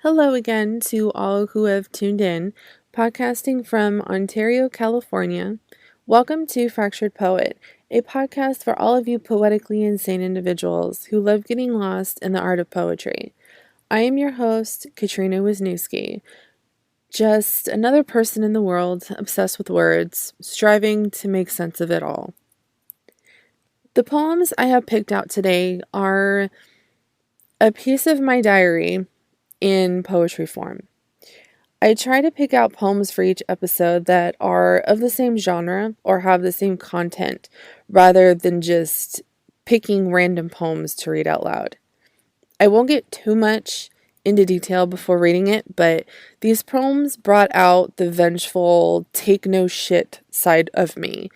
Hello again to all who have tuned in, podcasting from Ontario, California. Welcome to Fractured Poet, a podcast for all of you poetically insane individuals who love getting lost in the art of poetry. I am your host, Katrina Wisniewski, just another person in the world obsessed with words, striving to make sense of it all. The poems I have picked out today are a piece of my diary in poetry form. I try to pick out poems for each episode that are of the same genre or have the same content rather than just picking random poems to read out loud. I won't get too much into detail before reading it, but these poems brought out the vengeful, take no shit side of me.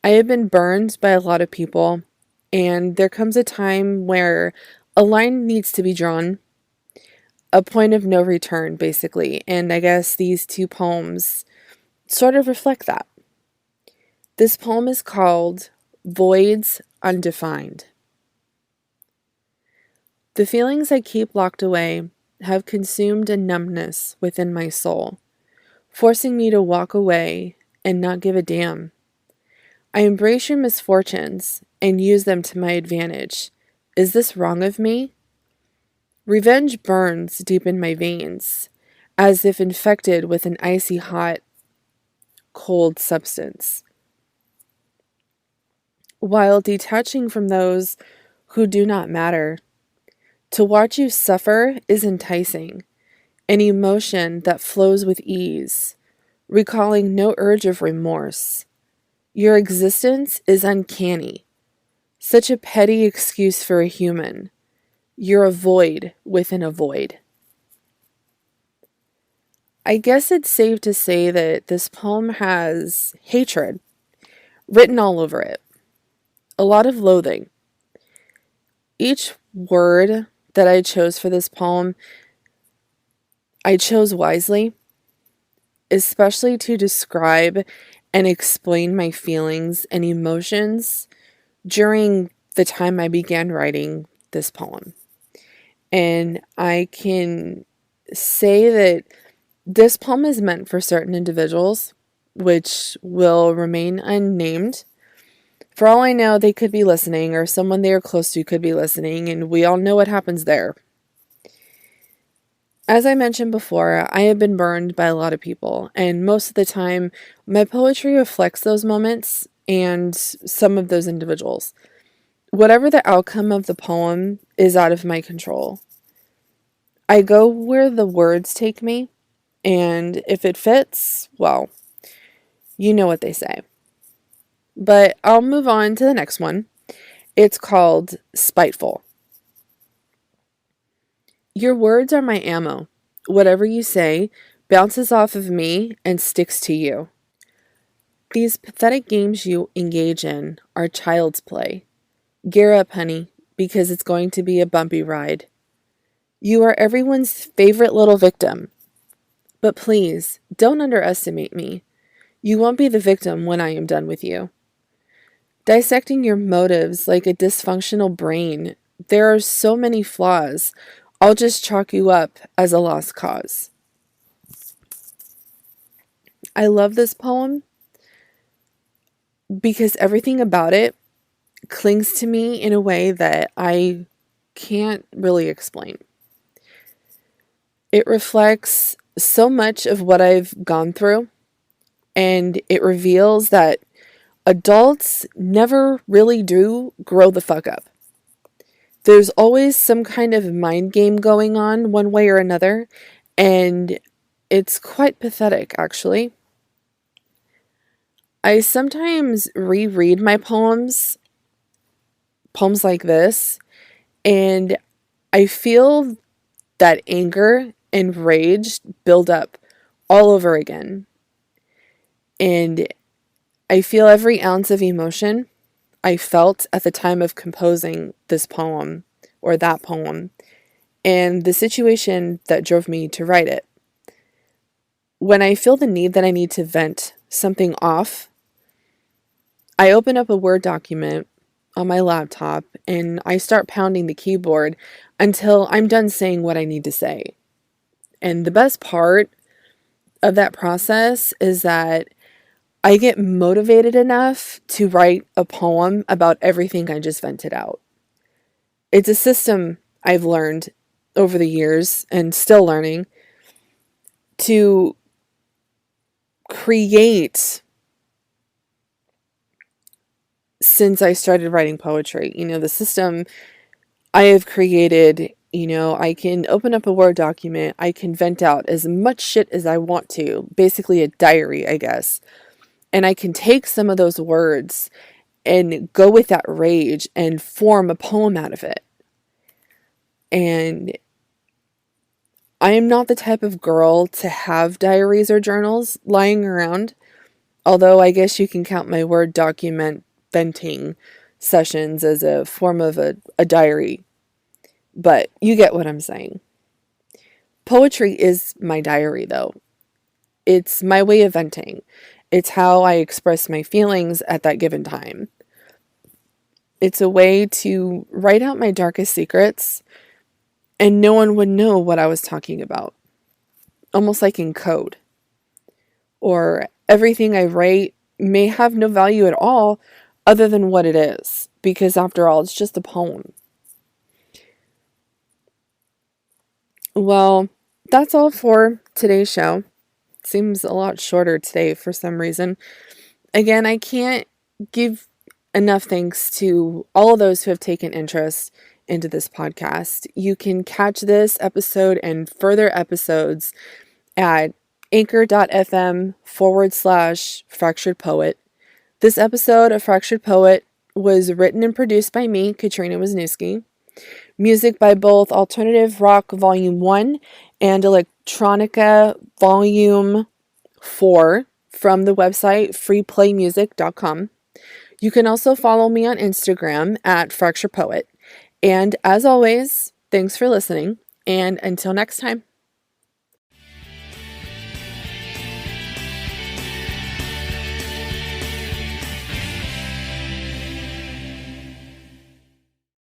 I have been burned by a lot of people, and there comes a time where a line needs to be drawn, a point of no return, basically. And I guess these two poems sort of reflect that. This poem is called Voids Undefined. The feelings I keep locked away have consumed a numbness within my soul, forcing me to walk away and not give a damn. I embrace your misfortunes and use them to my advantage. Is this wrong of me? Revenge burns deep in my veins, as if infected with an icy hot, cold substance. While detaching from those who do not matter, to watch you suffer is enticing, an emotion that flows with ease, recalling no urge of remorse. Your existence is uncanny, such a petty excuse for a human. You're a void within a void. I guess it's safe to say that this poem has hatred written all over it. A lot of loathing. Each word that I chose for this poem, I chose wisely, especially to describe and explain my feelings and emotions during the time I began writing this poem. And I can say that this poem is meant for certain individuals, which will remain unnamed. For all I know, they could be listening, or someone they are close to could be listening, and we all know what happens there. As I mentioned before, I have been burned by a lot of people, and most of the time, my poetry reflects those moments and some of those individuals. Whatever the outcome of the poem is out of my control. I go where the words take me, and if it fits, well, you know what they say. But I'll move on to the next one. It's called Spiteful. Your words are my ammo. Whatever you say bounces off of me and sticks to you. These pathetic games you engage in are child's play. Gear up, honey, because it's going to be a bumpy ride. You are everyone's favorite little victim. But please, don't underestimate me. You won't be the victim when I am done with you. Dissecting your motives like a dysfunctional brain, there are so many flaws. I'll just chalk you up as a lost cause. I love this poem because everything about it clings to me in a way that I can't really explain. It reflects so much of what I've gone through, and it reveals that adults never really do grow the fuck up. There's always some kind of mind game going on one way or another, and it's quite pathetic, actually. I sometimes reread my poems like this, and I feel that anger and rage build up all over again. And I feel every ounce of emotion I felt at the time of composing this poem or that poem and the situation that drove me to write it. When I feel the need that I need to vent something off, I open up a Word document on my laptop and I start pounding the keyboard until I'm done saying what I need to say. And the best part of that process is that I get motivated enough to write a poem about everything I just vented out. It's a system I've learned over the years and still learning to create since I started writing poetry. The system I have created, I can open up a Word document, I can vent out as much shit as I want to, basically a diary, I guess. And I can take some of those words and go with that rage and form a poem out of it. And I am not the type of girl to have diaries or journals lying around, although I guess you can count my Word document venting sessions as a form of a diary. But you get what I'm saying. Poetry is my diary, though. It's my way of venting. It's how I express my feelings at that given time. It's a way to write out my darkest secrets, and no one would know what I was talking about. Almost like in code. Or everything I write may have no value at all other than what it is, because after all, it's just a poem. Well, that's all for today's show. Seems a lot shorter today for some reason. Again, I can't give enough thanks to all of those who have taken interest into this podcast. You can catch this episode and further episodes at anchor.fm/fractured poet. This episode of Fractured Poet was written and produced by me, Katrina Wisniewski. Music by both Alternative Rock Volume 1 and Electronica Volume 4 from the website freeplaymusic.com. You can also follow me on Instagram at Fractured Poet. And as always, thanks for listening, and until next time.